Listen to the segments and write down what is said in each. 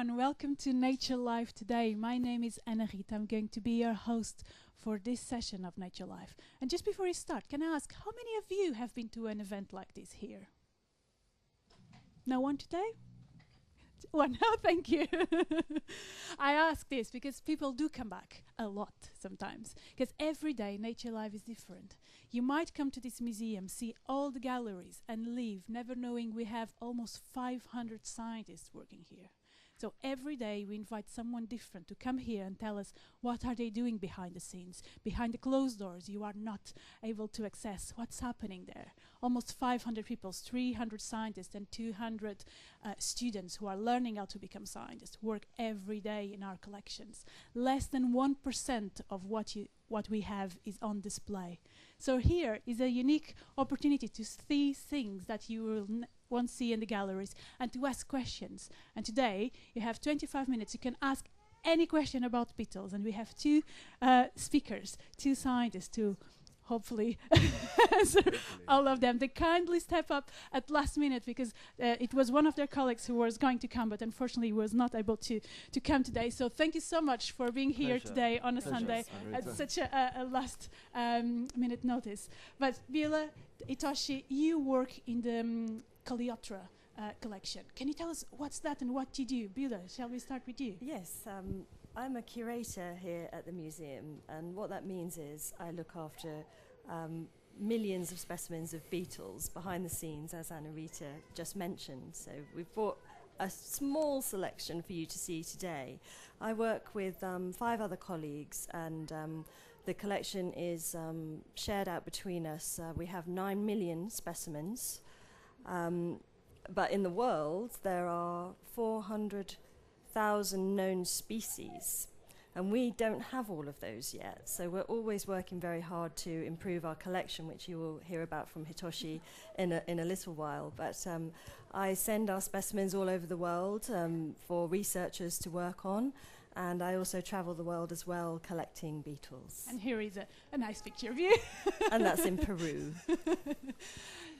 everyone, welcome to Nature Life today. My name is Anna-Riet. I'm going to be your host for this session of Nature Life. And just before we start, can I ask, how many of you have been to an event like this here? No one today? One, oh, thank you. I ask this because people do come back a lot sometimes, because every day Nature Life is different. You might come to this museum, see all the galleries and leave, never knowing we have almost 500 scientists working here. So every day we invite someone different to come here and tell us what are they doing behind the scenes, behind the closed doors you are not able to access, what's happening there. Almost 500 people, 300 scientists and 200 students who are learning how to become scientists work every day in our collections. Less than 1% of what we have is on display. So here is a unique opportunity to see things that you will won't see in the galleries and to ask questions. And today you have 25 minutes. You can ask any question about beetles, and we have two speakers, two scientists to hopefully answer all of them. They kindly step up at last minute because it was one of their colleagues who was going to come, but unfortunately was not able to come today. So thank you so much for being here today on a Sunday at such a last minute notice. But Beulah, Hitoshi, you work in the Coleoptera collection. Can you tell us what's that and what you do? Beulah, shall we start with you? Yes, I'm a curator here at the museum, and what that means is I look after millions of specimens of beetles behind the scenes, as Anna-Riet just mentioned. So we've brought a small selection for you to see today. I work with 5 other colleagues, and the collection is shared out between us. We have 9 million specimens. But in the world, there are 400,000 known species, and we don't have all of those yet. So we're always working very hard to improve our collection, which you will hear about from Hitoshi in a little while. But I send our specimens all over the world for researchers to work on. And I also travel the world as well, collecting beetles. And here is a nice picture of you. And that's in Peru.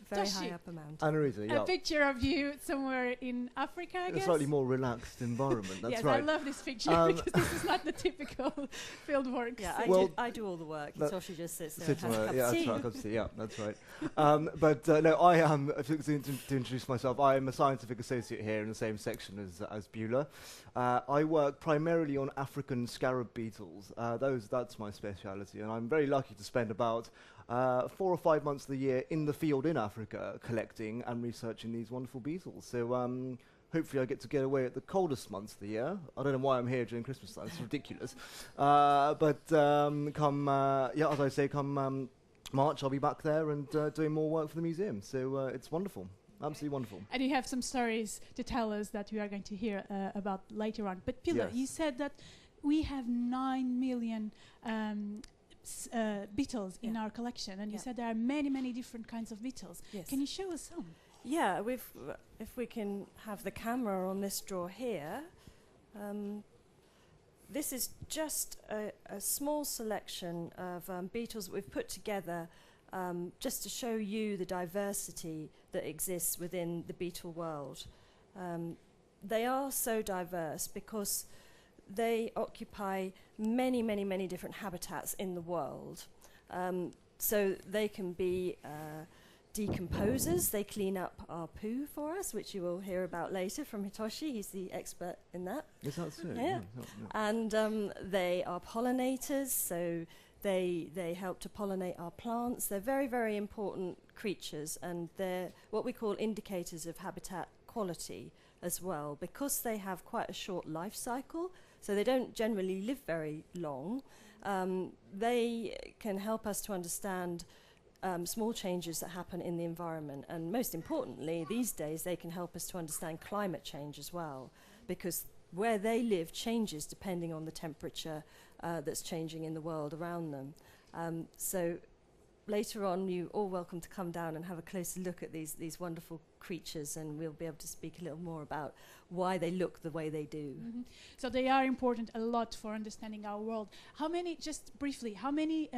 Very Hitoshi, high up a mountain. Anna-Riet, yeah. a picture of you somewhere in Africa, I In a guess? slightly more relaxed environment, that's yes, right. I love this picture because this is not the typical field work. Yeah, I do all the work. Hitoshi just sits there and has a cup of tea. Yeah, that's right, yeah, that's right. No, I am, to introduce myself, I am a scientific associate here in the same section as Beulah. I work primarily on African scarab beetles. That's my speciality, and I'm very lucky to spend about 4 or 5 months of the year in the field in Africa collecting and researching these wonderful beetles. So hopefully I get away at the coldest months of the year. I don't know why I'm here during Christmas time, it's ridiculous. As I say, come March I'll be back there and doing more work for the museum. So it's wonderful. Absolutely wonderful. And you have some stories to tell us that we are going to hear about later on. But Beulah, you said that we have 9 million beetles in our collection, and you said there are many, many different kinds of beetles. Yes. Can you show us some? Yeah, if we can have the camera on this drawer here. This is just a small selection of beetles that we've put together just to show you the diversity that exists within the beetle world. They are so diverse because they occupy many, many, many different habitats in the world. So they can be decomposers. They clean up our poo for us, which you will hear about later from Hitoshi. He's the expert in that. Is that so? Yeah. And they are pollinators, so they help to pollinate our plants. They're very, very important creatures, and they're what we call indicators of habitat quality as well, because they have quite a short life cycle, so they don't generally live very long. They can help us to understand small changes that happen in the environment, and most importantly, these days they can help us to understand climate change as well, because where they live changes depending on the temperature that's changing in the world around them. So later on, you're all welcome to come down and have a closer look at these wonderful creatures, and we'll be able to speak a little more about why they look the way they do. Mm-hmm. So they are important a lot for understanding our world. How many, just briefly, how many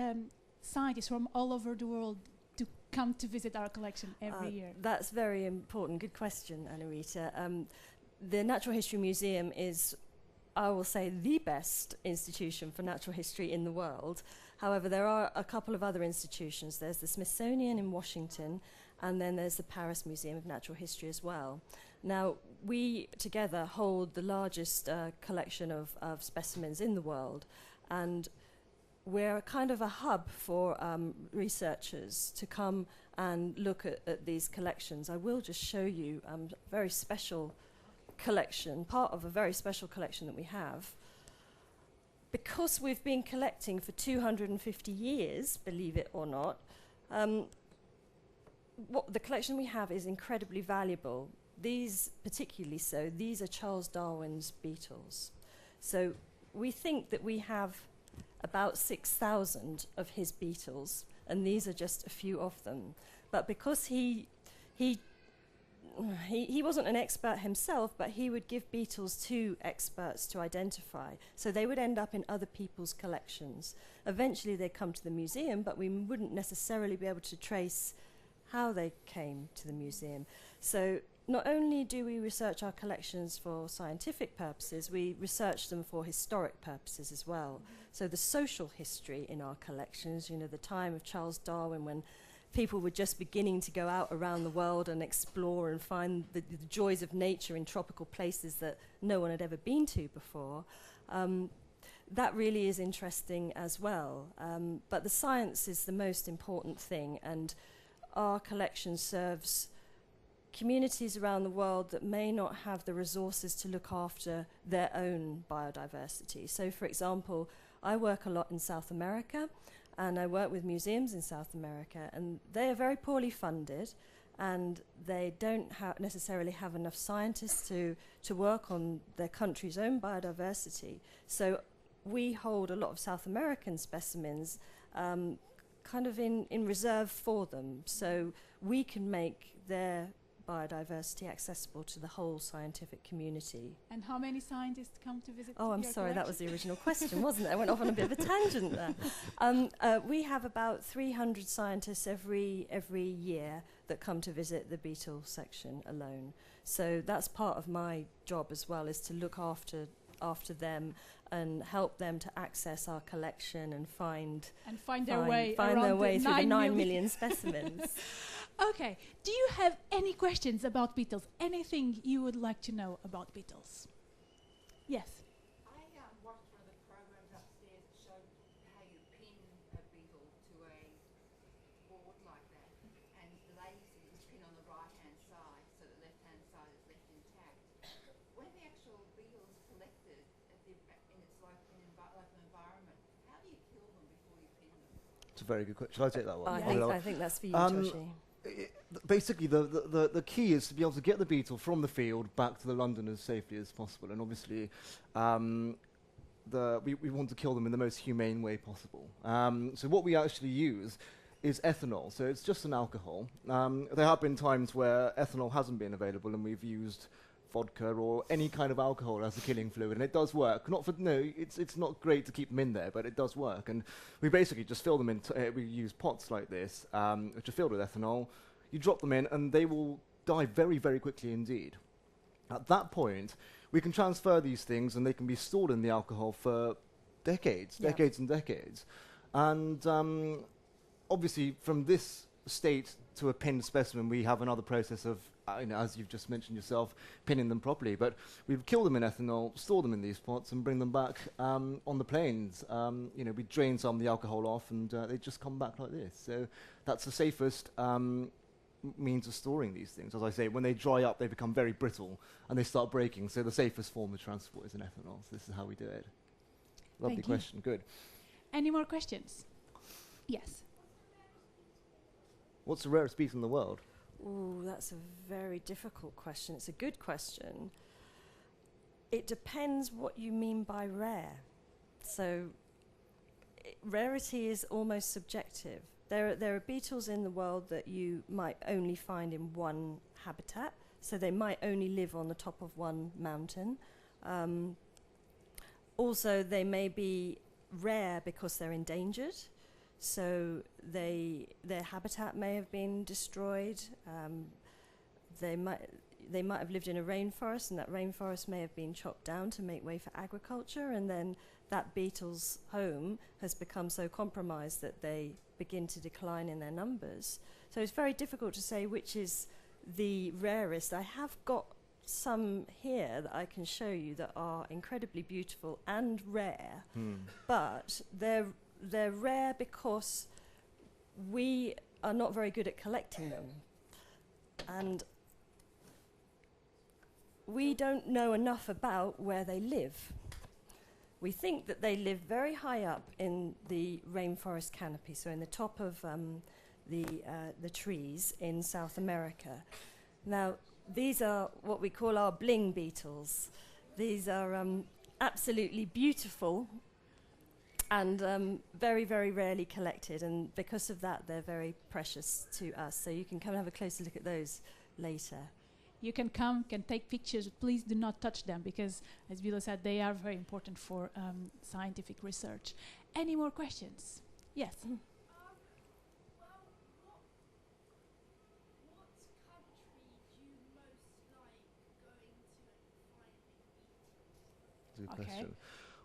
scientists from all over the world to come to visit our collection every year? That's very important. Good question, Anna-Riet. the Natural History Museum is, I will say, the best institution for natural history in the world. However, there are a couple of other institutions. There's the Smithsonian in Washington, and then there's the Paris Museum of Natural History as well. Now, we together hold the largest collection of specimens in the world, and we're kind of a hub for researchers to come and look at these collections. I will just show you a very special collection, part of a very special collection that we have. Because we've been collecting for 250 years, believe it or not, what the collection we have is incredibly valuable. These, particularly so, these are Charles Darwin's beetles. So we think that we have about 6,000 of his beetles, and these are just a few of them. But because he wasn't an expert himself, but he would give beetles to experts to identify. So they would end up in other people's collections. Eventually they'd come to the museum, but we wouldn't necessarily be able to trace how they came to the museum. So not only do we research our collections for scientific purposes, we research them for historic purposes as well. So the social history in our collections, you know, the time of Charles Darwin when people were just beginning to go out around the world and explore and find the joys of nature in tropical places that no one had ever been to before. That really is interesting as well. But the science is the most important thing, and our collection serves communities around the world that may not have the resources to look after their own biodiversity. So, for example, I work a lot in South America, and I work with museums in South America, and they are very poorly funded, and they don't necessarily have enough scientists to work on their country's own biodiversity. So we hold a lot of South American specimens kind of in reserve for them, so we can make their biodiversity accessible to the whole scientific community. And how many scientists come to visit? Oh, I'm your sorry, that collection? was the original question, wasn't it? I went off on a bit of a tangent there. We have about 300 scientists every year that come to visit the beetle section alone. So that's part of my job as well, is to look after them and help them to access our collection and find their way through the 9 million specimens. Okay, do you have any questions about beetles? Anything you would like to know about beetles? Yes. I watched one of the programs upstairs that showed how you pin a beetle to a board like that, and the lady said it was pinned on the right-hand side, so the left-hand side is left intact. When the actual beetle is collected in its local environment, how do you kill them before you pin them? It's a very good question. Shall I take that one? I think that's for you, Hitoshi. Basically, the key is to be able to get the beetle from the field back to the London as safely as possible, and obviously we want to kill them in the most humane way possible. So what we actually use is ethanol, so it's just an alcohol. There have been times where ethanol hasn't been available and we've used vodka or any kind of alcohol as a killing fluid, and it does work. It's not great to keep them in there, but it does work. And we basically just fill them in. We use pots like this, which are filled with ethanol. You drop them in, and they will die very, very quickly indeed. At that point, we can transfer these things, and they can be stored in the alcohol for decades and decades. And obviously, from this state to a pinned specimen, we have another process of, as you've just mentioned yourself, pinning them properly. But we kill them in ethanol, store them in these pots, and bring them back on the planes. We drain some of the alcohol off, and they just come back like this. So that's the safest means of storing these things. As I say, when they dry up, they become very brittle, and they start breaking. So the safest form of transport is in ethanol. So this is how we do it. Lovely Thank you. question. Good. Any more questions? Yes. What's the rarest beetle in the world? Ooh, that's a very difficult question. It's a good question. It depends what you mean by rare. So rarity is almost subjective. There are beetles in the world that you might only find in one habitat, so they might only live on the top of one mountain. Also, they may be rare because they're endangered. So their habitat may have been destroyed. they might have lived in a rainforest, and that rainforest may have been chopped down to make way for agriculture, and then that beetle's home has become so compromised that they begin to decline in their numbers. So it's very difficult to say which is the rarest. I have got some here that I can show you that are incredibly beautiful and rare, but they're rare because we are not very good at collecting them, and we don't know enough about where they live. We think that they live very high up in the rainforest canopy, so in the top of the trees in South America. Now, these are what we call our bling beetles. These are absolutely beautiful and very, very rarely collected, and because of that, they're very precious to us. So you can come and have a closer look at those later. You can come, can take pictures, but please do not touch them because, as Beulah said, they are very important for scientific research. Any more questions? Yes. Well, what country do you most like going to and finding beetles? Good Okay. question.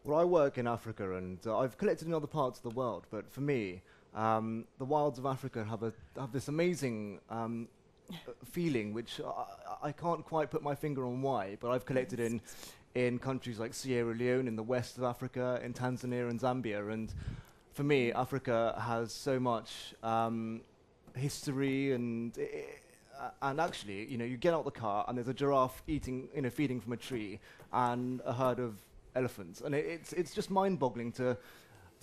Well, I work in Africa, and I've collected in other parts of the world. But for me, the wilds of Africa have this amazing feeling, which I can't quite put my finger on why. But I've collected in countries like Sierra Leone, in the west of Africa, in Tanzania and Zambia. And for me, Africa has so much history, and actually, you get out the car and there's a giraffe feeding from a tree, and a herd of elephants, and it's just mind-boggling to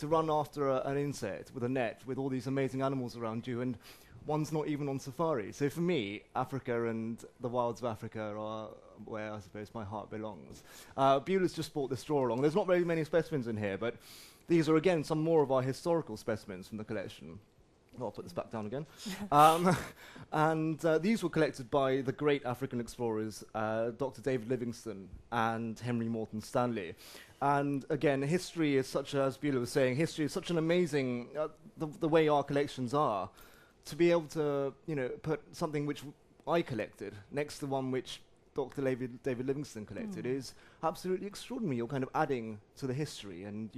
run after an insect with a net with all these amazing animals around you, and one's not even on safari. So for me, Africa and the wilds of Africa are where I suppose my heart belongs. Beulah's just brought the straw along. There's not very many specimens in here, but these are again some more of our historical specimens from the collection. I'll put this back down again. And these were collected by the great African explorers, Dr. David Livingstone and Henry Morton Stanley. And again, history is such, as Beulah was saying, history is such an amazing, the way our collections are, to be able to, put something which I collected next to one which Dr. David Livingstone collected is absolutely extraordinary. You're kind of adding to the history, and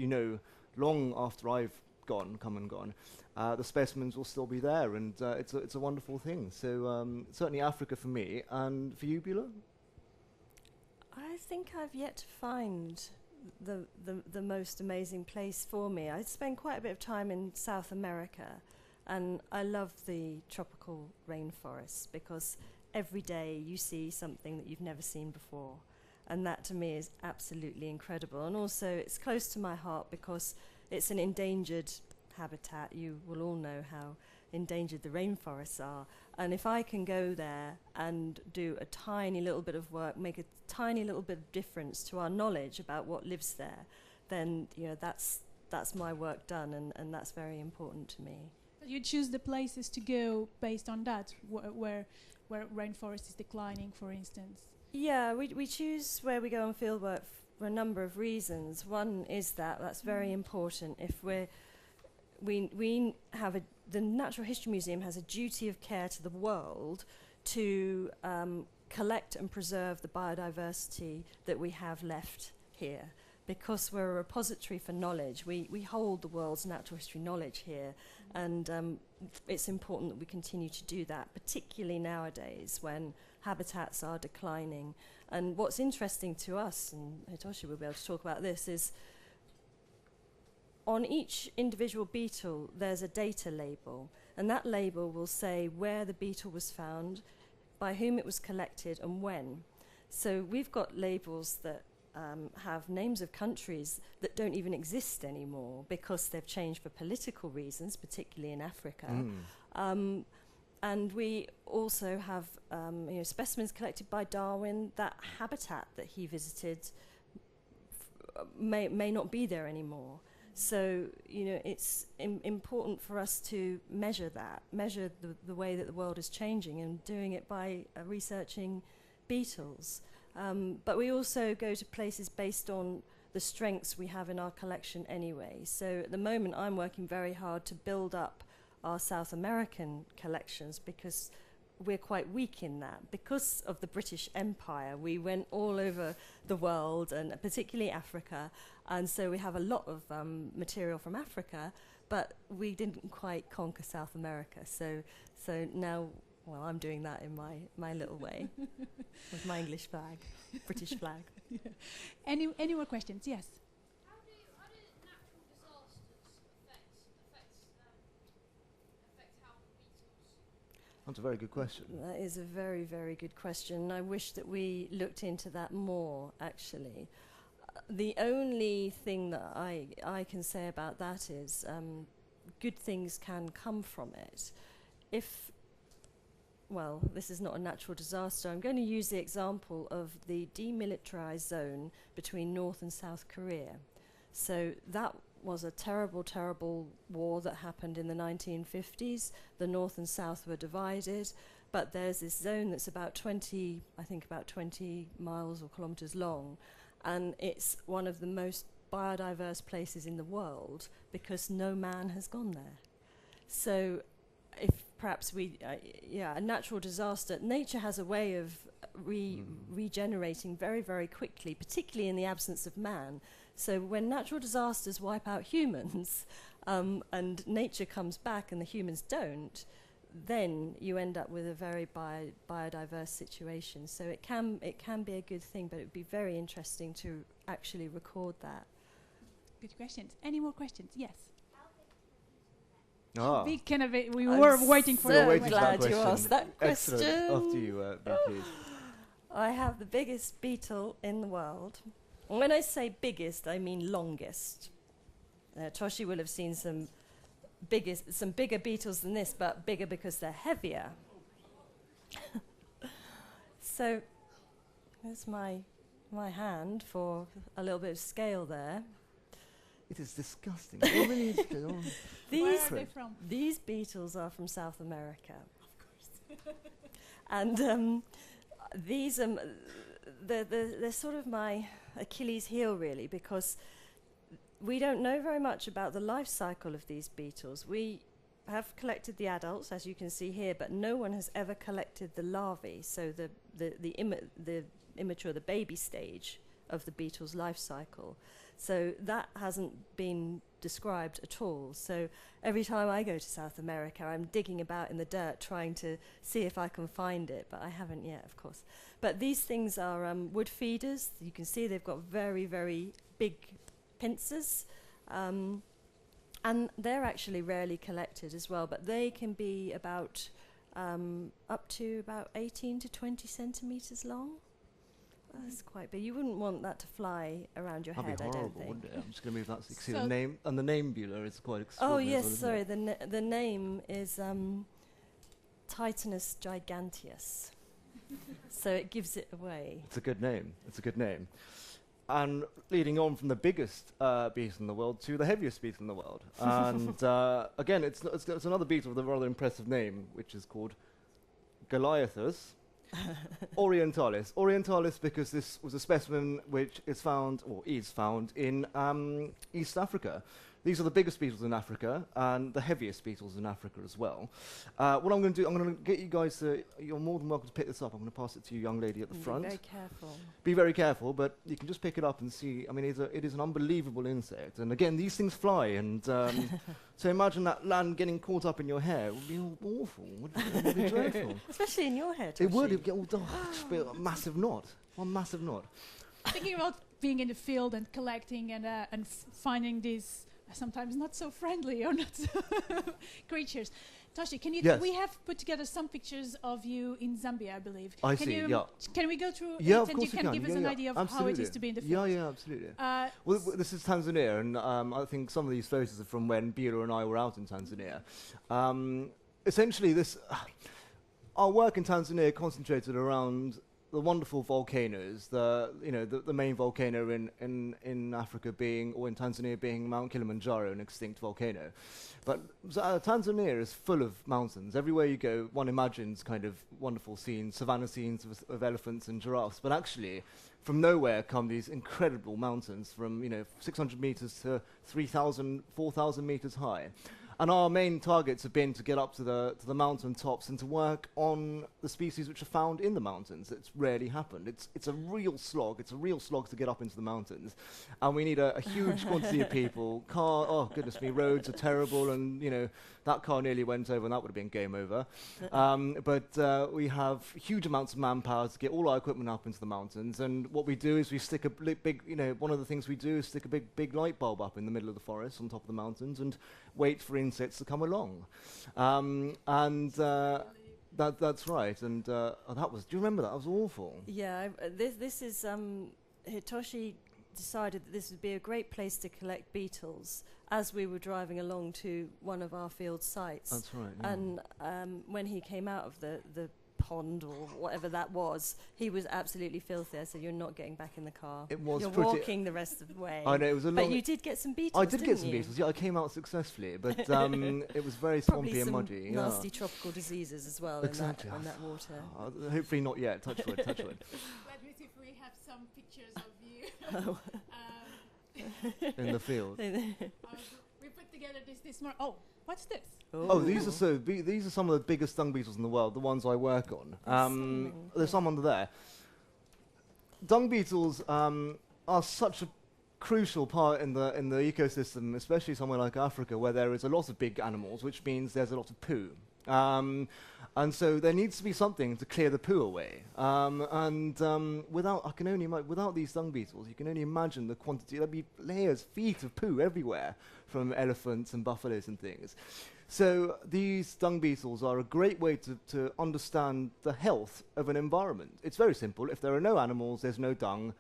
long after I've come and gone, the specimens will still be there, and it's a wonderful thing. So certainly Africa for me, and for you, Beulah? I think I've yet to find the most amazing place for me. I spend quite a bit of time in South America, and I love the tropical rainforests because every day you see something that you've never seen before, and that to me is absolutely incredible. And also it's close to my heart because it's an endangered habitat. You will all know how endangered the rainforests are. And if I can go there and do a tiny little bit of work, make a tiny little bit of difference to our knowledge about what lives there, then that's my work done, and that's very important to me. You choose the places to go based on that, where rainforest is declining, for instance. Yeah, we choose where we go on field work for a number of reasons. One is that's very important. If we have the Natural History Museum has a duty of care to the world to collect and preserve the biodiversity that we have left here. Because we're a repository for knowledge, we hold the world's natural history knowledge here, and it's important that we continue to do that, particularly nowadays when habitats are declining. And what's interesting to us, and Hitoshi will be able to talk about this, is on each individual beetle there's a data label, and that label will say where the beetle was found, by whom it was collected, and when. So we've got labels that have names of countries that don't even exist anymore because they've changed for political reasons, particularly in Africa. And we also have specimens collected by Darwin. That habitat that he visited may not be there anymore. So it's important for us to measure the way that the world is changing, and doing it by researching beetles. But we also go to places based on the strengths we have in our collection anyway. So at the moment I'm working very hard to build up our South American collections because we're quite weak in that. Because of the British Empire, we went all over the world, and particularly Africa, and so we have a lot of material from Africa, but we didn't quite conquer South America. So now, well, I'm doing that in my little way with my English flag, British flag. Yeah. Any more questions? Yes. How do natural disasters affect how beetles? That's a very good question. That is a very, very good question. I wish that we looked into that more, actually. The only thing that I can say about that is good things can come from it. Well, this is not a natural disaster. I'm going to use the example of the demilitarized zone between North and South Korea. So that was a terrible, terrible war that happened in the 1950s. The North and South were divided, but there's this zone that's about 20 miles or kilometers long, and it's one of the most biodiverse places in the world because no man has gone there. So if perhaps a natural disaster, nature has a way of regenerating very, very quickly, particularly in the absence of man. So when natural disasters wipe out humans and nature comes back and the humans don't, then you end up with a very biodiverse situation. So it can be a good thing, but it would be very interesting to actually record that. Good questions. Any more questions? Yes. Ah. We I'm were waiting for so that waiting for question. glad you asked that question. Excellent. After you, B, please. I have the biggest beetle in the world. And when I say biggest, I mean longest. Toshi will have seen some bigger beetles than this, but bigger because they're heavier. So there's my hand for a little bit of scale there. It is disgusting. It really is. Where are they from? These beetles are from South America. Of course. And these they're sort of my Achilles heel, really, because we don't know very much about the life cycle of these beetles. We have collected the adults, as you can see here, but no one has ever collected the larvae, so the immature, the baby stage of the beetle's life cycle. So that hasn't been described at all. So every time I go to South America, I'm digging about in the dirt trying to see if I can find it, but I haven't yet, of course. But these things are wood feeders. You can see they've got very, very big pincers, and they're actually rarely collected as well, but they can be about up to about 18 to 20 centimeters long. That's quite big. You wouldn't want that to fly around your That'd head, be I horrible, don't think. wouldn't it? I'm just going to move that so you can see So the name. And the name Beulah is quite Oh extraordinary. yes, as well, sorry. isn't it? The name is Titanus giganteus. So it gives it away. It's a good name. It's a good name. And leading on from the biggest beetle in the world to the heaviest beetle in the world. And again, it's another beetle with a rather impressive name, which is called Goliathus orientalis. Orientalis because this was a specimen which is found in East Africa. These are the biggest beetles in Africa and the heaviest beetles in Africa as well. What I'm going to do, I'm going to get you guys to, you're more than welcome to pick this up. I'm going to pass it to you, young lady at the front. Be very careful. Be very careful, but you can just pick it up and see. I mean, it is an unbelievable insect. And again, these things fly. And so imagine that land getting caught up in your hair. It would be awful, wouldn't it? It would be dreadful. Especially in your hair, Toshi. It would. It would get all dark. Just be a massive knot. One massive knot. Thinking about being in the field and collecting and finding these sometimes not so friendly or not so creatures. Toshi, can you? Yes. We have put together some pictures of you in Zambia, I believe. I Can see. you, Yeah. Can we go through Yeah, it of and course you we can give us an idea of how it is to be in the field? Yeah, absolutely. Well, this is Tanzania, and I think some of these photos are from when Beulah and I were out in Tanzania. Essentially, our work in Tanzania concentrated around the wonderful volcanoes. The main volcano in Africa being, or in Tanzania being, Mount Kilimanjaro, an extinct volcano. But Tanzania is full of mountains. Everywhere you go, one imagines kind of wonderful scenes, savanna scenes of elephants and giraffes. But actually, from nowhere come these incredible mountains from 600 meters to 3,000, 4,000 meters high. And our main targets have been to get up to the mountain tops and to work on the species which are found in the mountains. It's rarely happened. It's a real slog. It's a real slog to get up into the mountains, and we need a huge quantity of people. Oh goodness me, roads are terrible, and that car nearly went over, and that would have been game over. But we have huge amounts of manpower to get all our equipment up into the mountains. And what we do is we stick a big, one of the things we do is stick a big light bulb up in the middle of the forest on top of the mountains and wait for insects to come along. That's right. And that was. Do you remember that? That was awful. Yeah, this is Hitoshi decided that this would be a great place to collect beetles as we were driving along to one of our field sites. That's right. Yeah. And when he came out of the pond or whatever that was, he was absolutely filthy. I said, "You're not getting back in the car. It was You're pretty walking the rest of the way." I know it was a long. But you did get some beetles. I did get some you? beetles. Yeah, I came out successfully, but it was very Probably swampy and some muddy. nasty tropical diseases as well Exactly. in that water. Hopefully not yet. Touch wood. Touch wood. Let me see if we have some pictures of you. In the field. We put together this morning. Oh, what's this? Oh, these are some of the biggest dung beetles in the world. The ones I work on. There's some under there. Dung beetles are such a crucial part in the ecosystem, especially somewhere like Africa, where there is a lot of big animals, which means there's a lot of poo. And so there needs to be something to clear the poo away. Without these dung beetles, you can only imagine the quantity. There'd be layers, feet of poo everywhere from elephants and buffaloes and things. So these dung beetles are a great way to understand the health of an environment. It's very simple. If there are no animals, there's no dung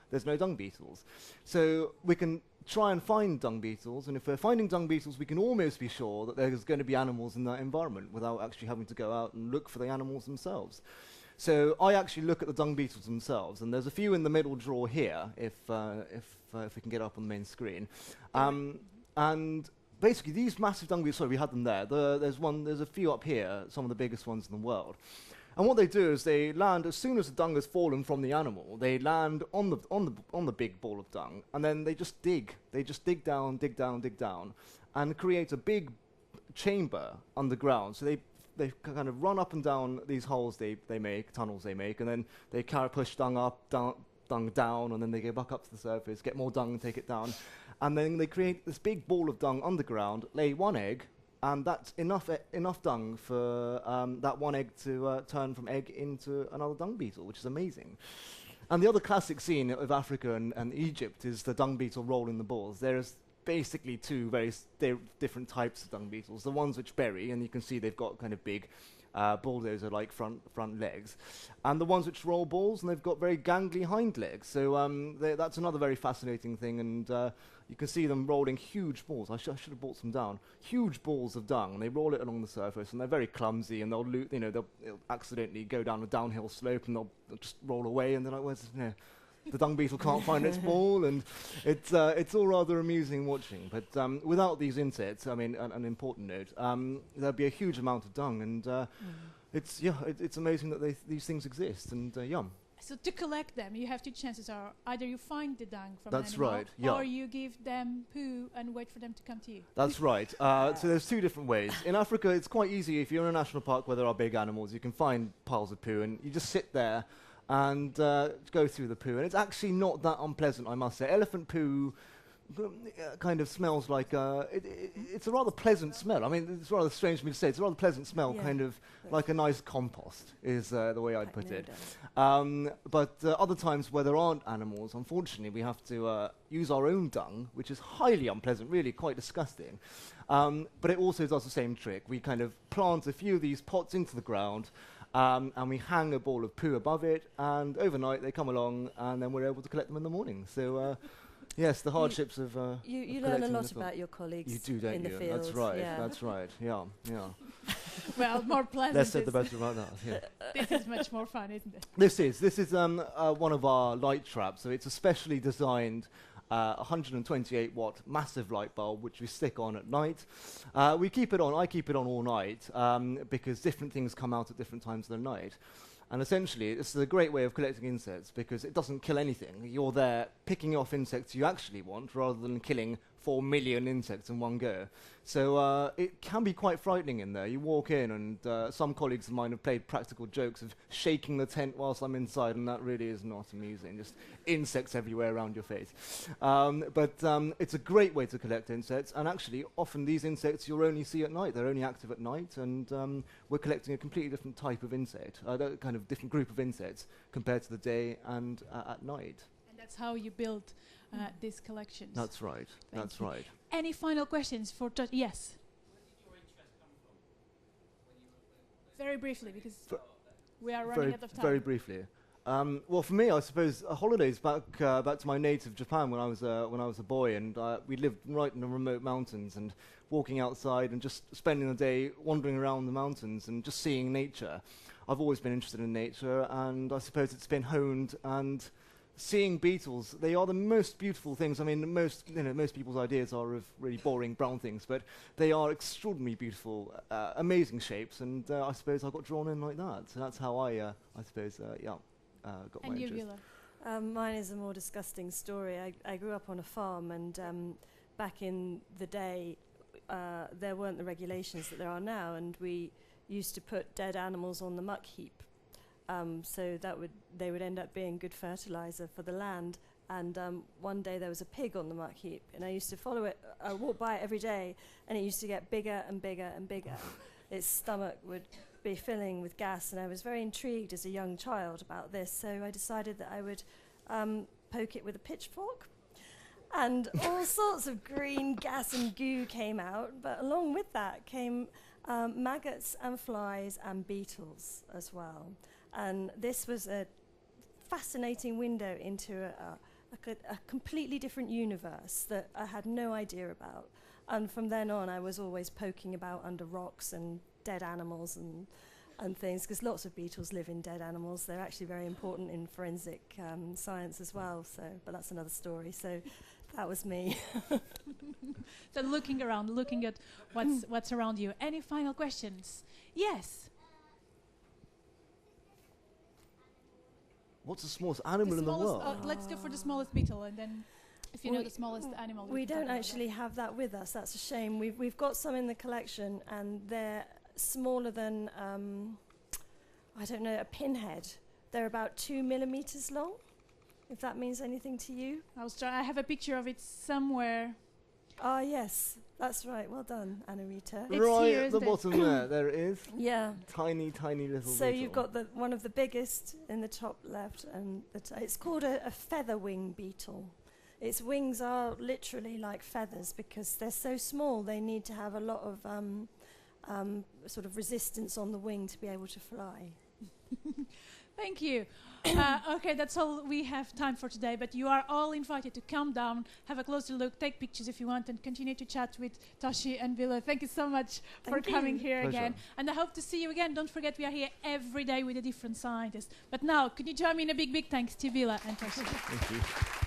beetles. So we can try and find dung beetles, and if we're finding dung beetles, we can almost be sure that there's going to be animals in that environment without actually having to go out and look for the animals themselves. So I actually look at the dung beetles themselves, and there's a few in the middle drawer here, if we can get up on the main screen. And basically, these massive dung beetles, sorry, we had them there. There's a few up here, some of the biggest ones in the world. And what they do is they land as soon as the dung has fallen from the animal. They land on the big ball of dung, and then they just dig. They just dig down, and create a big chamber underground. So they kind of run up and down these holes they make, tunnels they make, and then they push dung up, dung down, and then they go back up to the surface, get more dung, take it down. And then they create this big ball of dung underground, lay one egg, and that's enough dung for that one egg to turn from egg into another dung beetle, which is amazing. And the other classic scene of Africa and Egypt is the dung beetle rolling the balls. There's basically two very different types of dung beetles. The ones which bury, and you can see they've got kind of big bulldozer-like front legs, and the ones which roll balls, and they've got very gangly hind legs. So that's another very fascinating thing, and you can see them rolling huge balls. I should have brought some down. Huge balls of dung, and they roll it along the surface, and they're very clumsy, and they'll accidentally go down a downhill slope, and they'll just roll away, and they're like, where's the dung beetle can't find its ball, and it's all rather amusing watching. But without these insects, I mean, an important note, there'd be a huge amount of dung, and it's amazing that these things exist, and So to collect them, you have two chances: are either you find the dung from That's an animal, right, yeah. or you give them poo and wait for them to come to you. That's right. So there's two different ways. In Africa, it's quite easy. If you're in a national park where there are big animals, you can find piles of poo, and you just sit there and go through the poo. And it's actually not that unpleasant, I must say. Elephant poo kind of smells like it's a rather pleasant smell. I mean, it's rather strange for me to say. It's a rather pleasant smell, kind of like a nice compost is the way I'd put it. But other times where there aren't animals, unfortunately, we have to use our own dung, which is highly unpleasant, really quite disgusting. But it also does the same trick. We kind of plant a few of these pots into the ground, and we hang a ball of poo above it, and overnight they come along, and then we're able to collect them in the morning. So yes, the hardships of you learn a lot about your colleagues. You do, don't in you? the field. That's right. Yeah. That's right. Yeah. Well, more pleasant. Less said the better about that. Yeah. This is much more fun, isn't it? This is one of our light traps. So it's a specially designed 128 watt massive light bulb which we stick on at night. We keep it on. I keep it on all night because different things come out at different times of the night. And essentially, this is a great way of collecting insects because it doesn't kill anything. You're there picking off insects you actually want rather than killing 4 million insects in one go. So it can be quite frightening in there. You walk in, and some colleagues of mine have played practical jokes of shaking the tent whilst I'm inside, and that really is not amusing. Just insects everywhere around your face. But it's a great way to collect insects, and actually, often these insects you'll only see at night. They're only active at night, and we're collecting a completely different type of insect, a kind of different group of insects compared to the day and at night. And that's how you build these collections. That's right. Thank That's you. right. Any final questions for yes? Where did your interest come from? When you were Very briefly, because we are Very, running out of time. very briefly. Well, for me, I suppose holidays back to my native Japan when I was a boy, and we lived right in the remote mountains, and walking outside and just spending the day wandering around the mountains and just seeing nature. I've always been interested in nature, and I suppose it's been honed. And seeing beetles, they are the most beautiful things. I mean, most people's ideas are of really boring brown things, but they are extraordinarily beautiful, amazing shapes, and I suppose I got drawn in like that. So that's how I suppose, got my And you, interest. Beulah? Mine is a more disgusting story. I grew up on a farm, and back in the day, there weren't the regulations that there are now, and we used to put dead animals on the muck heap. So they would end up being good fertilizer for the land. And one day there was a pig on the muck heap, and I used to follow it. I walked by it every day, and it used to get bigger and bigger and bigger. Its stomach would be filling with gas, and I was very intrigued as a young child about this. So I decided that I would poke it with a pitchfork, and all sorts of green gas and goo came out. But along with that came maggots and flies and beetles as well. And this was a fascinating window into a completely different universe that I had no idea about. And from then on, I was always poking about under rocks and dead animals and things, because lots of beetles live in dead animals. They're actually very important in forensic science as well. So, but that's another story. So that was me. So looking around, looking at what's around you. Any final questions? Yes. What's the smallest animal in the world? Let's go for the smallest beetle, and then if you know the smallest animal. We can talk don't about actually have that with us. That's a shame. We've got some in the collection, and they're smaller than I don't know, a pinhead. They're about 2 millimeters long. If that means anything to you. I have a picture of it somewhere. Ah, yes, that's right. Well done, Anna-Rita. It's Right here, at isn't the it? bottom there. There it is. Yeah. Tiny, tiny little So beetle. you've got one of the biggest in the top left, and it's called a feather wing beetle. Its wings are literally like feathers because they're so small. They need to have a lot of sort of resistance on the wing to be able to fly. Thank you. Okay, that's all we have time for today, but you are all invited to come down, have a closer look, take pictures if you want, and continue to chat with Hitoshi and Beulah. Thank you so much for Thank you. coming here Pleasure. again. And I hope to see you again. Don't forget, we are here every day with a different scientist. But now, could you join me in a big, big thanks to Beulah and Hitoshi? Thank you.